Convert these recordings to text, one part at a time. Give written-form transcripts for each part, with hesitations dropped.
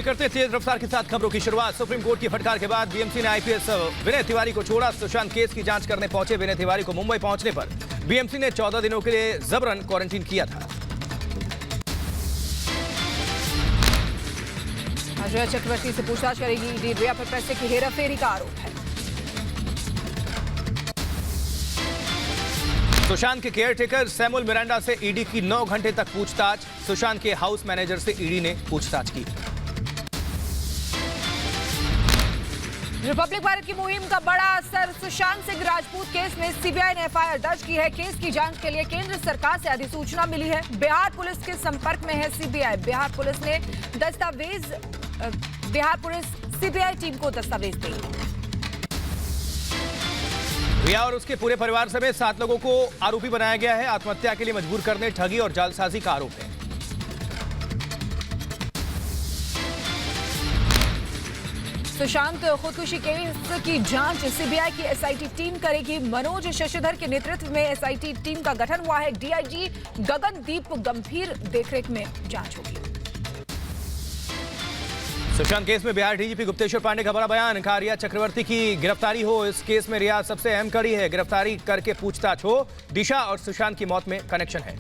आइए करते हैं तेज रफ्तार के साथ खबरों की शुरुआत। सुप्रीम कोर्ट की फटकार के बाद बीएमसी ने आईपीएस विनय तिवारी को छोड़ा। सुशांत केस की जांच करने पहुंचे विनय तिवारी को मुंबई पहुंचने पर बीएमसी ने 14 दिनों के लिए जबरन क्वारंटीन किया था। अजय चक्रवर्ती से पूछताछ करेगी ईडी। रिया पर पैसे की हेराफेरी का आरोप है। सुशांत के केयरटेकर सैमुअल मिरांडा से ईडी की 9 घंटे तक पूछताछ। सुशांत के हाउस मैनेजर से ईडी ने पूछताछ की। रिपब्लिक भारत की मुहिम का बड़ा असर। सुशांत सिंह राजपूत केस में सीबीआई ने एफआईआर दर्ज की है। केस की जांच के लिए केंद्र सरकार से अधिसूचना मिली है। बिहार पुलिस के संपर्क में है CBI. Bihar police CBI team को दस्तावेज दी। रिया और उसके पूरे परिवार समेत 7 लोगों को आरोपी बनाया गया है। आत्महत्या के लिए मजबूर करने, ठगी और जालसाजी का आरोप है। सुशांत खुदकुशी केस की जांच सीबीआई की एसआईटी टीम करेगी। मनोज शशिधर के नेतृत्व में एसआईटी टीम का गठन हुआ है। डीआईजी गगनदीप गंभीर देखरेख में जांच होगी। सुशांत केस में बिहार डीजीपी गुप्तेश्वर पांडे का बड़ा बयान। कहा रिया चक्रवर्ती की गिरफ्तारी हो। इस केस में रिया सबसे अहम कड़ी है। गिरफ्तारी करके पूछताछ हो। दिशा और सुशांत की मौत में कनेक्शन है।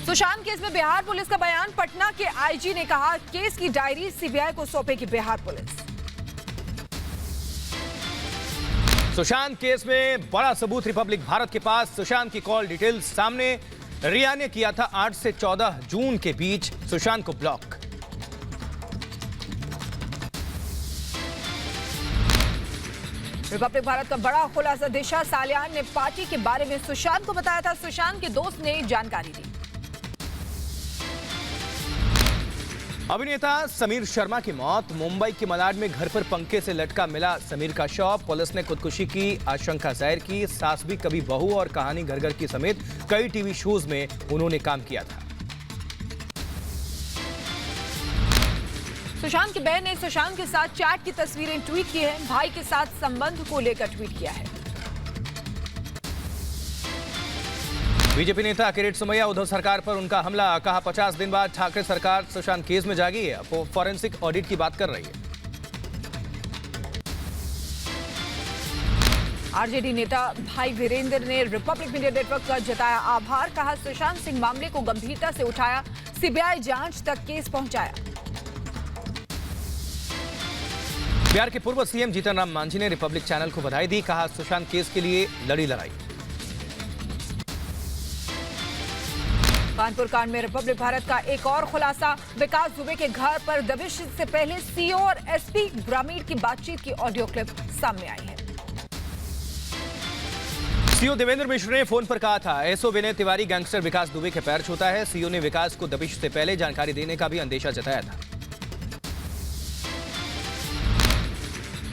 सुशांत केस में बिहार पुलिस का बयान। पटना के आईजी ने कहा केस की डायरी सीबीआई को सौंपेगी बिहार पुलिस। सुशांत केस में बड़ा सबूत रिपब्लिक भारत के पास। सुशांत की कॉल डिटेल्स सामने। रिया ने किया था 8 से 14 जून के बीच सुशांत को ब्लॉक। रिपब्लिक भारत का बड़ा खुलासा। दिशा सालियान ने पार्टी के बारे में सुशांत को बताया था। सुशांत के दोस्त ने जानकारी दी। अभिनेता समीर शर्मा की मौत। मुंबई के मलाड में घर पर पंखे से लटका मिला समीर का शव। पुलिस ने खुदकुशी की आशंका जाहिर की। सास भी कभी बहू और कहानी घर घर की समेत कई टीवी शोज में उन्होंने काम किया था। सुशांत की बहन ने सुशांत के साथ चैट की तस्वीरें ट्वीट की है। भाई के साथ संबंध को लेकर ट्वीट किया है। बीजेपी नेता किरीट सोमैया उद्धव सरकार पर उनका हमला। कहा 50 दिन बाद ठाकरे सरकार सुशांत केस में जागी है। वो फॉरेंसिक ऑडिट की बात कर रही है। आरजेडी नेता भाई वीरेंद्र ने रिपब्लिक मीडिया नेटवर्क का जताया आभार। कहा सुशांत सिंह मामले को गंभीरता से उठाया। सीबीआई जांच तक केस पहुंचाया। बिहार के पूर्व सीएम जीतन राम मांझी ने रिपब्लिक चैनल को बधाई दी। कहा सुशांत केस के लिए लड़ी लड़ाई। कानपुर कांड में रिपब्लिक भारत का एक और खुलासा। विकास दुबे के घर पर दबिश से पहले सीओ और एसपी ग्रामीण की बातचीत की ऑडियो क्लिप सामने आई है। सीओ देवेंद्र मिश्र ने फोन पर कहा था एसओ विनय तिवारी गैंगस्टर विकास दुबे के पैर छूता है। सीओ ने विकास को दबिश से पहले जानकारी देने का भी अंदेशा जताया था।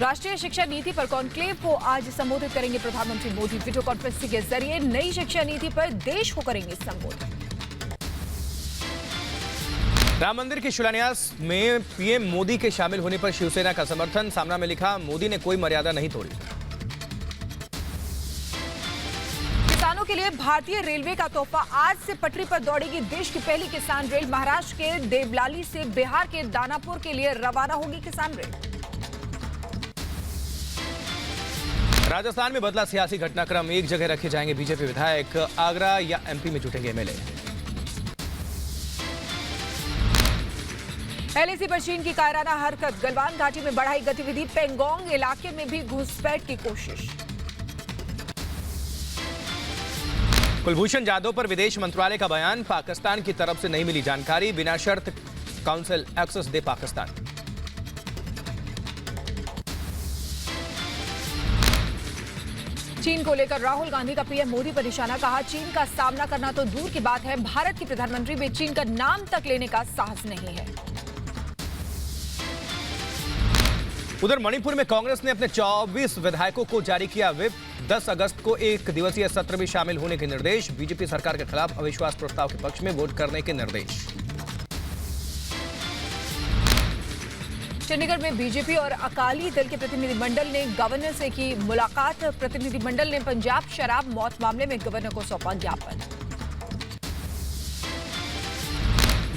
राष्ट्रीय शिक्षा नीति पर कॉन्क्लेव को आज संबोधित करेंगे प्रधानमंत्री मोदी। वीडियो कॉन्फ्रेंसिंग के जरिए नई शिक्षा नीति पर देश को करेंगे संबोधित। राम मंदिर के शिलान्यास में पीएम मोदी के शामिल होने पर शिवसेना का समर्थन। सामना में लिखा मोदी ने कोई मर्यादा नहीं तोड़ी। किसानों के लिए भारतीय रेलवे का तोहफा। आज से पटरी पर दौड़ेगी देश की पहली किसान रेल। महाराष्ट्र के देवलाली से बिहार के दानापुर के लिए रवाना होगी किसान रेल। राजस्थान में बदला सियासी घटनाक्रम। एक जगह रखे जाएंगे बीजेपी विधायक। आगरा या एमपी में जुटेंगे एमएलए। एलएसी पर चीन की कायराना हरकत। गलवान घाटी में बढ़ाई गतिविधि। पेंगोंग इलाके में भी घुसपैठ की कोशिश। कुलभूषण जाधव पर विदेश मंत्रालय का बयान। पाकिस्तान की तरफ से नहीं मिली जानकारी। बिना शर्त काउंसिल एक्सेस दे पाकिस्तान। चीन को लेकर राहुल गांधी का पीएम मोदी पर निशाना। कहा चीन का सामना करना तो दूर की बात है, भारत के प्रधानमंत्री में चीन का नाम तक लेने का साहस नहीं है। उधर मणिपुर में कांग्रेस ने अपने 24 विधायकों को जारी किया व्हिप। 10 अगस्त को एक दिवसीय सत्र में शामिल होने के निर्देश। बीजेपी सरकार के खिलाफ अविश्वास प्रस्ताव के पक्ष में वोट करने के निर्देश। चंडीगढ़ में बीजेपी और अकाली दल के प्रतिनिधिमंडल ने गवर्नर से की मुलाकात। प्रतिनिधिमंडल ने पंजाब शराब मौत मामले में गवर्नर को सौंपा ज्ञापन।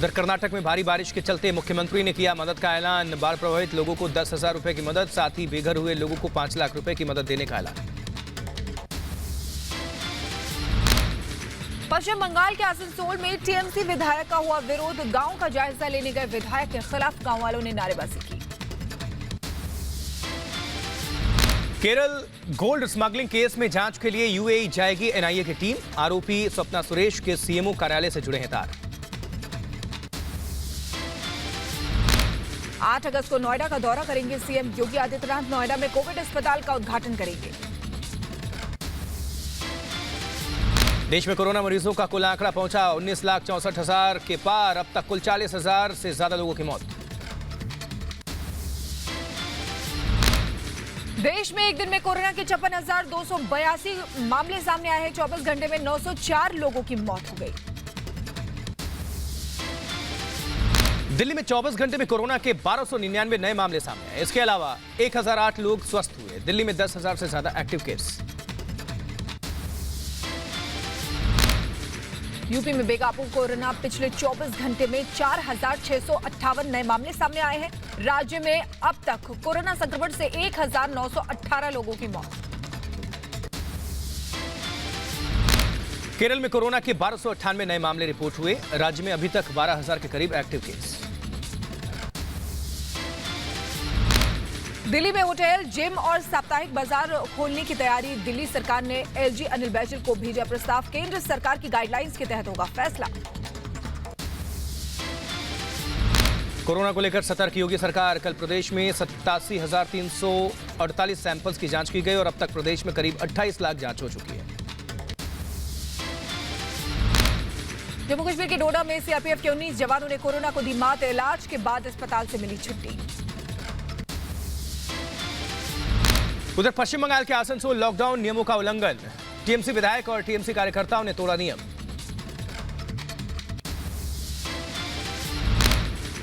उधर कर्नाटक में भारी बारिश के चलते मुख्यमंत्री ने किया मदद का ऐलान। बाढ़ प्रभावित लोगों को 10,000 रुपए की मदद, साथ ही बेघर हुए लोगों को 5 लाख रुपए की मदद देने का ऐलान। पश्चिम बंगाल के आसनसोल में टीएमसी विधायक का हुआ विरोध। गांव का जायजा लेने गए विधायक के खिलाफ गांव वालों ने नारेबाजी की। केरल गोल्ड स्मगलिंग केस में जांच के लिए यूएई जाएगी एनआईए की टीम। आरोपी स्वप्ना सुरेश के सीएमओ कार्यालय से जुड़े हैं तार। 8 अगस्त को नोएडा का दौरा करेंगे सीएम योगी आदित्यनाथ। नोएडा में कोविड अस्पताल का उद्घाटन करेंगे। देश में कोरोना मरीजों का कुल आंकड़ा पहुंचा 19,64,000 के पार। अब तक कुल 40,000 से ज्यादा लोगों की मौत। देश में एक दिन में कोरोना के 56,282 मामले सामने आए हैं। 24 घंटे में 904 लोगों की मौत हो गई। दिल्ली में 24 घंटे में कोरोना के 1299 नए मामले सामने आए। इसके अलावा 1008 लोग स्वस्थ हुए। दिल्ली में 10,000 से ज्यादा एक्टिव केस। यूपी में बेकाबू कोरोना। पिछले 24 घंटे में 4,658 नए मामले सामने आए हैं। राज्य में अब तक कोरोना संक्रमण से 1,918 लोगों की मौत। केरल में कोरोना के 1298 नए मामले रिपोर्ट हुए। राज्य में अभी तक 12,000 के करीब एक्टिव केस। दिल्ली में होटल, जिम और साप्ताहिक बाजार खोलने की तैयारी। दिल्ली सरकार ने एलजी अनिल बैजल को भेजा प्रस्ताव। केंद्र सरकार की गाइडलाइंस के तहत होगा फैसला। कोरोना को लेकर सतर्क योगी सरकार। कल प्रदेश में 87,348 सैंपल्स की जांच की गई और अब तक प्रदेश में करीब 28 लाख जांच हो चुकी है। जम्मू कश्मीर के डोडा में सीआरपीएफ के 19 जवानों ने कोरोना को दी मात। इलाज के बाद अस्पताल से मिली छुट्टी। उधर पश्चिम बंगाल के आसनसोल लॉकडाउन नियमों का उल्लंघन। टीएमसी विधायक और टीएमसी कार्यकर्ताओं ने तोड़ा नियम।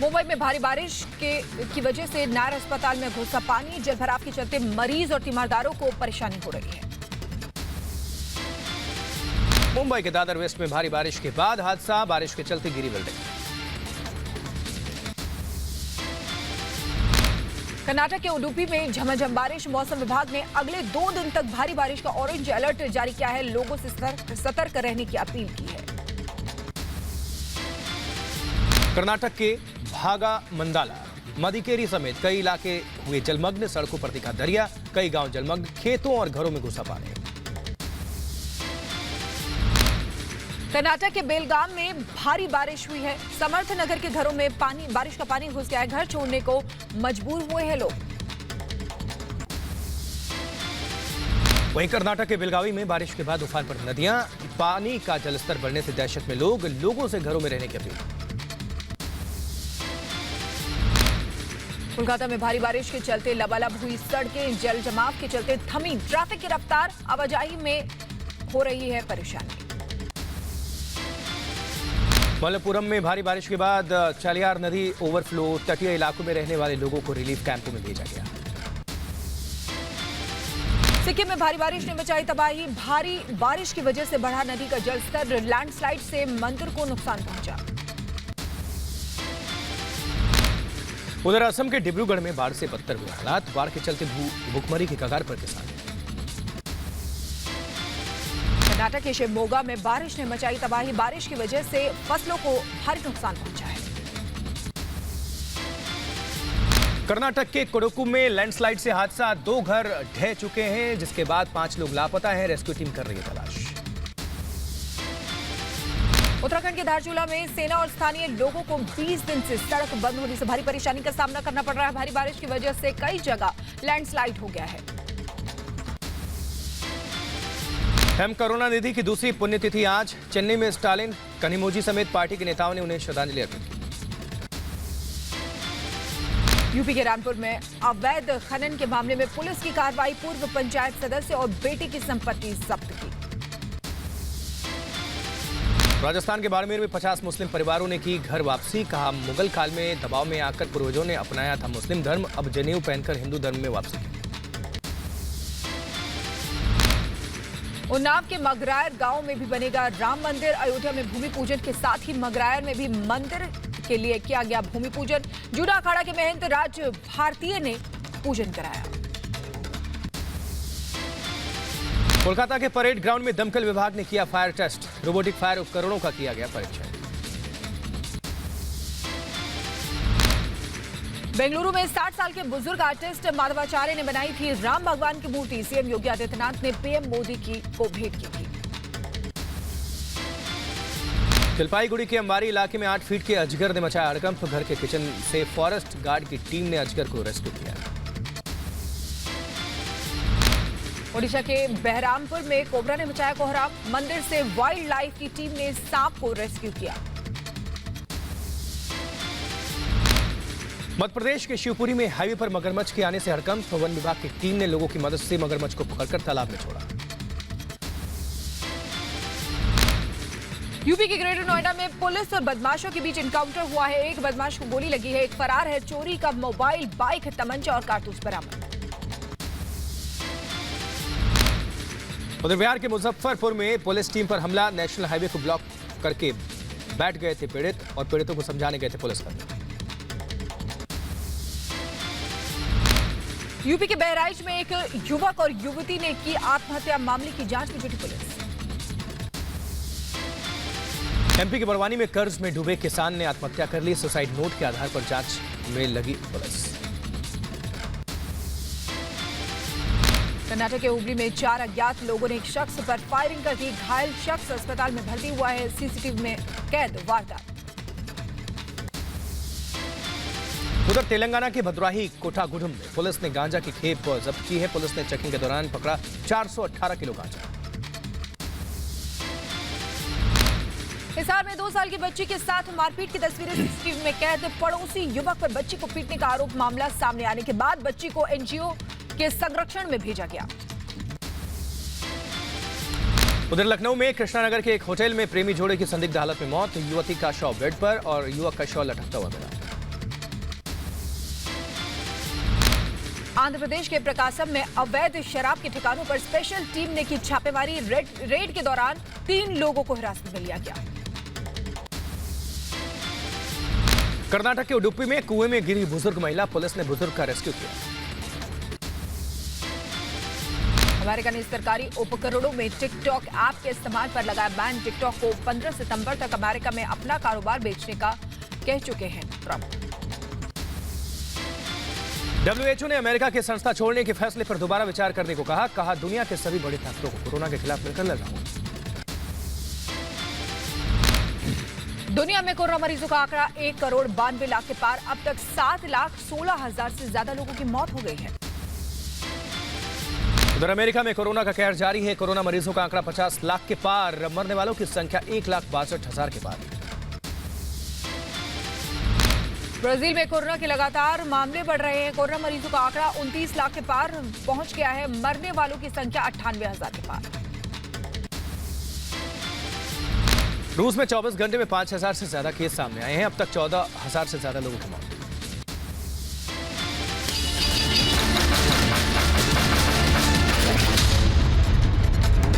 मुंबई में भारी बारिश की वजह से नायर अस्पताल में घुसा पानी। जलभराव के चलते मरीज और तीमारदारों को परेशानी हो रही है। मुंबई के दादर वेस्ट में भारी बारिश के बाद हादसा। बारिश के चलते गिरी बिल्डिंग। कर्नाटक के उडुपी में झमाझम बारिश। मौसम विभाग ने अगले 2 दिन तक भारी बारिश का ऑरेंज अलर्ट जारी किया है। लोगों से सतर्क रहने की अपील की है। कर्नाटक के भागा मंडाला, मदिकेरी समेत कई इलाके हुए जलमग्न। सड़कों पर दिखा दरिया। कई गांव जलमग्न। खेतों और घरों में घुसा पानी। कर्नाटक के बेलगाम में भारी बारिश हुई है। समर्थ नगर के घरों में बारिश का पानी घुस गया है। घर छोड़ने को मजबूर हुए हैं लोग। वहीं कर्नाटक के बेलगावी में बारिश के बाद उफान पर नदियां। पानी का जलस्तर बढ़ने से दहशत में लोगों से घरों में रहने की अपील। कोलकाता में भारी बारिश के चलते लबालब हुई सड़कें। जल जमाव के चलते थमी ट्रैफिक की रफ्तार। आवाजाही में हो रही है परेशानी। मलप्पुरम में भारी बारिश के बाद चालियार नदी ओवरफ्लो। तटीय इलाकों में रहने वाले लोगों को रिलीफ कैंपों में भेजा गया। सिक्किम में भारी बारिश ने मचाई तबाही। भारी बारिश की वजह से बढ़ा नदी का जलस्तर। लैंडस्लाइड से मंदिर को नुकसान पहुंचा। उधर असम के डिब्रूगढ़ में बाढ़ से बदतर हुए हालात। बाढ़ के चलते भूखमरी की कगार पर किसान। कर्नाटक के शिवमोगा में बारिश ने मचाई तबाही। बारिश की वजह से फसलों को भारी नुकसान पहुंचा है। कर्नाटक के कोडुकु में लैंडस्लाइड से हादसा। 2 घर ढह चुके हैं, जिसके बाद 5 लोग लापता हैं। रेस्क्यू टीम कर रही है तलाश। उत्तराखंड के धारचूला में सेना और स्थानीय लोगों को 20 दिन से सड़क बंद होने से भारी परेशानी का सामना करना पड़ रहा है। भारी बारिश की वजह से कई जगह लैंडस्लाइड हो गया है। एम करुणानिधि की दूसरी पुण्यतिथि आज। चेन्नई में स्टालिन, कनिमोझी समेत पार्टी के नेताओं ने उन्हें श्रद्धांजलि अर्पित की। यूपी के रामपुर में अवैध खनन के मामले में पुलिस की कार्रवाई। पूर्व पंचायत सदस्य और बेटे की संपत्ति जब्त की। राजस्थान के बाड़मेर में 50 मुस्लिम परिवारों ने की घर वापसी। कहा, मुगल काल में दबाव में आकर पूर्वजों ने अपनाया था मुस्लिम धर्म। अब जनेऊ पहनकर हिंदू धर्म में वापसी की। उन्नाव के मगरायर गांव में भी बनेगा राम मंदिर। अयोध्या में भूमि पूजन के साथ ही मगरायर में भी मंदिर के लिए किया गया भूमि पूजन। जूडा अखाड़ा के महंत राज भारतीय ने पूजन कराया। कोलकाता के परेड ग्राउंड में दमकल विभाग ने किया फायर टेस्ट। रोबोटिक फायर उपकरणों का किया गया परीक्षण। बेंगलुरु में 60 साल के बुजुर्ग आर्टिस्ट माधवाचार्य ने बनाई थी राम भगवान की मूर्ति। सीएम योगी आदित्यनाथ ने पीएम मोदी को भेंट की थी। जलपाईगुड़ी के अंबारी इलाके में 8 फीट के अजगर ने मचाया हड़कंप। घर के किचन से फॉरेस्ट गार्ड की टीम ने अजगर को रेस्क्यू किया। ओडिशा के बहरामपुर में कोबरा ने मचाया कोहराम। मंदिर से वाइल्ड लाइफ की टीम ने सांप को रेस्क्यू किया। मध्य प्रदेश के शिवपुरी में हाईवे पर मगरमच्छ के आने से हड़कंप। वन विभाग की टीम ने लोगों की मदद से मगरमच्छ को पकड़कर तालाब में छोड़ा। यूपी के ग्रेटर नोएडा में पुलिस और बदमाशों के बीच एनकाउंटर हुआ है। एक बदमाश को गोली लगी है, एक फरार है। चोरी का मोबाइल, बाइक, तमंचा और कारतूस बरामद। उधर बिहार के मुजफ्फरपुर में पुलिस टीम पर हमला। नेशनल हाईवे को ब्लॉक करके बैठ गए थे पीड़ित और पीड़ितों को समझाने गए थे पुलिसकर्मी। यूपी के बहराइच में एक युवक और युवती ने की आत्महत्या। मामले की जांच में जुटी पुलिस। एमपी के बड़वानी में कर्ज में डूबे किसान ने आत्महत्या कर ली। सुसाइड नोट के आधार पर जांच में लगी पुलिस। कर्नाटक के हुबली में 4 अज्ञात लोगों ने एक शख्स पर फायरिंग कर दी। घायल शख्स अस्पताल में भर्ती हुआ है। सीसीटीवी में कैद वारदात। उधर तेलंगाना के भद्राही कोठागुडम में पुलिस ने गांजा की खेप जब्त की है। पुलिस ने चेकिंग के दौरान पकड़ा 418 किलो गांजा। हिसार में 2 साल की बच्ची के साथ मारपीट की तस्वीरें सीसीटीवी में कैद। पड़ोसी युवक पर बच्ची को पीटने का आरोप। मामला सामने आने के बाद बच्ची को एनजीओ के संरक्षण में भेजा गया। उधर लखनऊ में कृष्णानगर के एक होटल में प्रेमी जोड़े की संदिग्ध हालत में मौत। युवती का शव बेड पर और युवक का शव लटकता हुआ मिला। आंध्र प्रदेश के प्रकाशम में अवैध शराब के ठिकानों पर स्पेशल टीम ने की छापेमारी। रेड के दौरान 3 लोगों को हिरासत में लिया गया। कर्नाटक के उडुपी में कुएं में गिरी बुजुर्ग महिला। पुलिस ने बुजुर्ग का रेस्क्यू किया। अमेरिका ने सरकारी उपकरणों में टिकटॉक ऐप के इस्तेमाल पर लगाया बैन। टिकटॉक को 15 सितंबर तक अमेरिका में अपना कारोबार बेचने का कह चुके हैं ट्रंप। WHO ने अमेरिका की संस्था छोड़ने के फैसले पर दोबारा विचार करने को कहा। दुनिया के सभी बड़ी ताकतों को कोरोना के खिलाफ मिलकर लड़ना होगा। दुनिया में कोरोना मरीजों का आंकड़ा 1 करोड़ 92 लाख के पार। अब तक 7,16,000 से ज्यादा लोगों की मौत हो गई है। उधर अमेरिका में कोरोना का कहर जारी है। कोरोना मरीजों का आंकड़ा 50 लाख के पार। मरने वालों की संख्या 1,62,000 के पार। ब्राजील में कोरोना के लगातार मामले बढ़ रहे हैं। कोरोना मरीजों का आंकड़ा 29 लाख के पार पहुंच गया है। मरने वालों की संख्या 98,000 के पार। रूस में 24 घंटे में 5,000 से ज्यादा केस सामने आए हैं। अब तक 14,000 से ज्यादा लोगों की मौत।